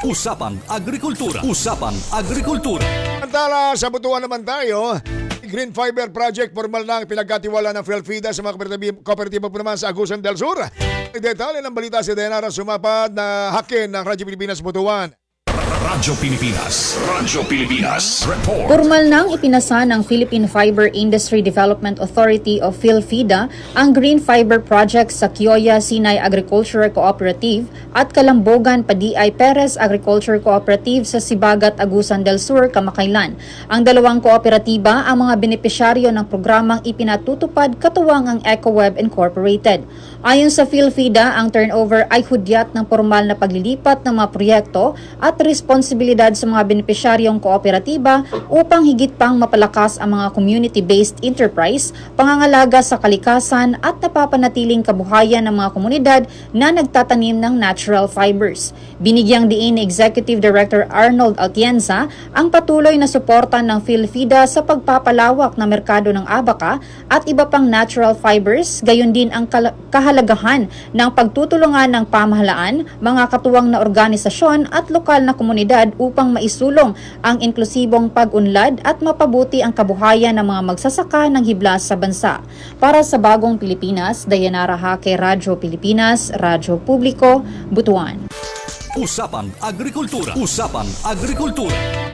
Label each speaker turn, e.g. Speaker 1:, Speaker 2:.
Speaker 1: Usapang Agrikultura. Usapang Agrikultura.
Speaker 2: Samantala, sa Butuan naman tayo, Green Fiber Project formal na ang pinagkatiwala ng PhilFida sa mga kooperatiba po naman sa Agusan del Sur. Detalye ng balita si Dayanara Sumapad na hakin ng Radyo Pilipinas Butuan.
Speaker 1: Radyo Pilipinas. Radyo Pilipinas. Report.
Speaker 3: Formal nang ipinasa ng Philippine Fiber Industry Development Authority o PhilFida ang Green Fiber Project sa Kioya Sinay Agricultural Cooperative at Kalambogan Padiay Perez Agriculture Cooperative sa Sibagat, Agusan del Sur, kamakailan. Ang dalawang kooperatiba ang mga benepisyaryo ng programang ipinatutupad katuwang ang EcoWeb Incorporated. Ayon sa PhilFida, ang turnover ay hudyat ng formal na paglilipat ng mga proyekto at responsibilidad sa mga benepisyaryong kooperatiba upang higit pang mapalakas ang mga community-based enterprise, pangangalaga sa kalikasan at napapanatiling kabuhayan ng mga komunidad na nagtatanim ng natural fibers. Binigyang diin ni Executive Director Arnold Atienza ang patuloy na suporta ng PhilFida sa pagpapalawak ng merkado ng abaka at iba pang natural fibers, gayon din ang kahalagahan ng pagtutulungan ng pamahalaan, mga katuwang na organisasyon at lokal na komunidad upang maisulong ang inklusibong pag-unlad at mapabuti ang kabuhayan ng mga magsasaka ng hibla sa bansa. Para sa Bagong Pilipinas, Dayanara Hake, Radyo Pilipinas, Radyo Publiko, Butuan.
Speaker 1: Usapang Agrikultura. Usapang Agrikultura.